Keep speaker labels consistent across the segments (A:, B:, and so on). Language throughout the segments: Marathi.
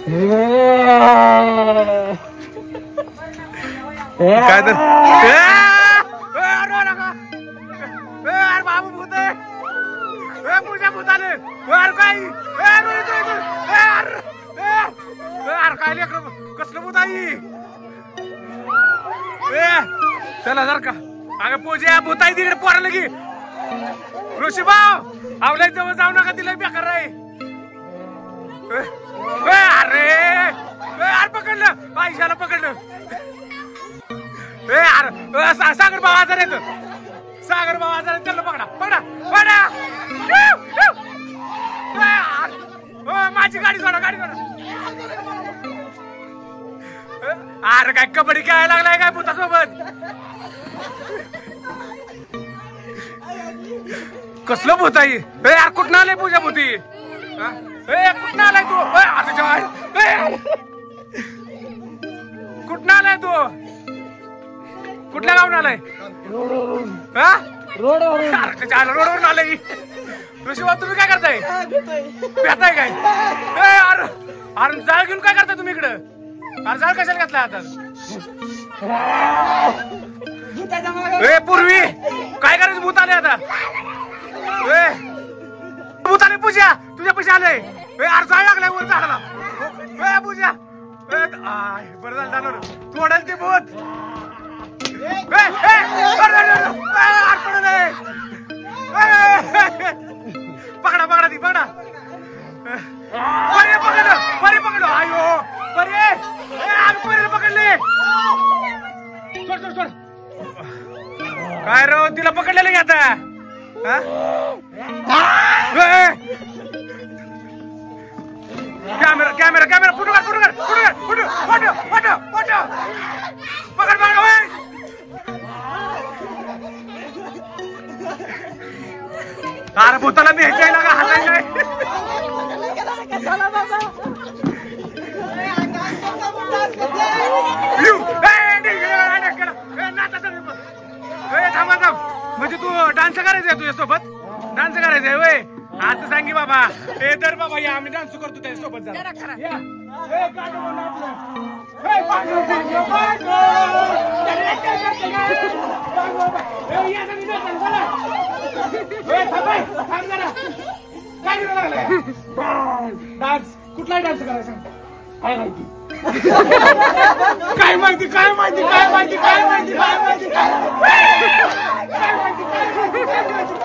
A: काय तर बाबू भूत आहे पूजा भूत आले काय काय लेकर कसलं भूत आई चला जर का अगं पूजा भूत आहे तिकडे पोराला की ऋषीभाऊ आवल्या जवळ जाऊ नका तिला बेकार आहे अरे अरे पकडलं पैशाला पकडलं अरे सागर भाऊ आजार येतो सागर भाऊ आजार त्याला पकडा पकडा पकडा माझी गाडी सोडा गाडी सोडा अरे काय कबड्डी खेळायला लागलाय काय भूतासोबत कसलं भूत आहे यार कुठं आलंय पूजा भूती कुठं आलाय तू कुठं आलाय तू कुठल्या गावून आलाय रोडवरून आलाय ऋषीबा तुम्ही काय करताय भेटाय काय अरे अरे जाळ घेऊन काय करताय तुम्ही इकडं अरे जाळ कशाला घेतलाय आता पूर्वी काय करायचं भूत आले आता भूत आले पूजा तुझ्या पैसे आले अरे जाळ लागलाय वर झाडाला पूजा बरं झालं जाणार तू ओढाल ते भूत पकडा पकडा ती पकडा परे पकडलं परे पकडलो आयो परे परे पकडले सोड सोड सोड काय रो तिला पकडलेलं की आता कॅमेरा कॅमेरा कॅमेरा फोटो काढ फोटो काढ photo photo photo photo photo पकड पकड अरे भूताला न्यायचंय ना का हातायचं थांबा थांब म्हणजे तू डान्स करायचंय तुझ्या सोबत डान्स करायचंय वय आता सांगी बाबा हे तर बाबा या आम्ही डान्स करतो त्या सोबत जा डान्स कुठलाही डान्स करायचा काय माहिती काय माहिती काय माहिती काय माहिती काय माहिती काय माहिती काय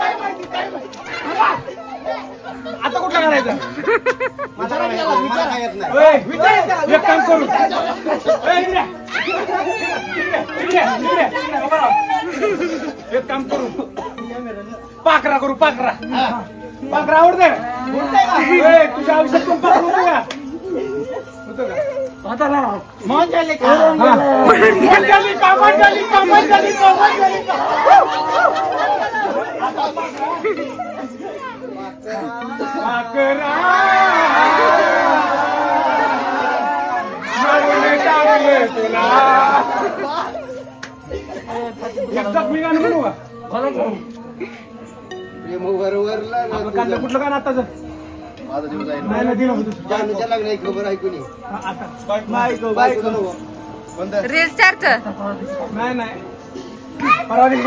A: माहिती काय माहिती आता कुठला करायचं एक काम करू एक काम करू पाकरा करू पाकरा पाकरा आवडते तुझ्या आयुष्यात पण पाकरू जखमी गाणं म्हणू का कुठलं गाणं आताच
B: खबर ऐकून
C: रील स्टार्ट
A: नाही नाही परवा दिवशी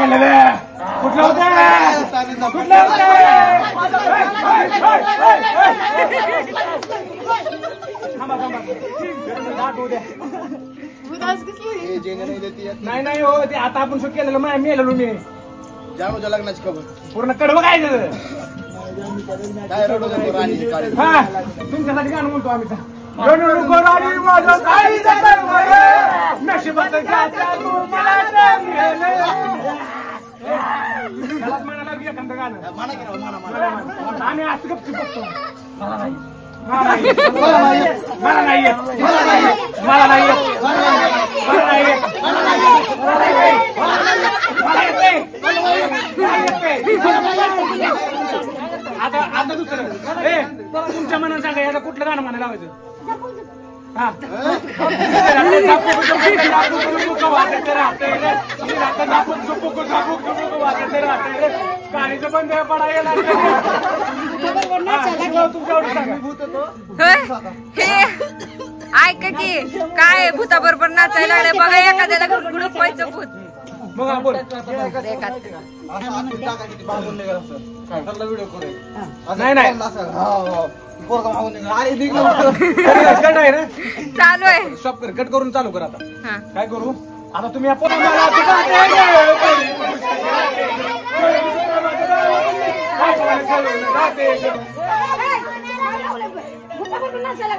A: कुठलं होतं कुठलं नाही नाही हो ते आता आपण शूट केलेलं मेलेलो मी
B: जानूच्या लग्नाची खबर
A: पूर्ण कडवं काय हा तुमच्यासाठी गाणं म्हणतो आम्ही एखादं गाणं आम्ही असं गपचूप बघतो मला नाही येत मला नाही येत मला नाही येत आता आता दुसरं तुमच्या मनात सांगा याला कुठलं गाणं म्हणायला लावायचं गाडीचं बंद पडायला
C: हे ऐका की काय भूताबरोबर नाचायला लागले बघा एखाद्याला गुडगुड पाहायचं भूत
A: मग हा बोल नाही नाही कट आहे ना
C: चालू आहे
A: स्टॉप कर कट करून चालू कर आता
C: हा
A: काय करू आता तुम्ही आपण
D: चला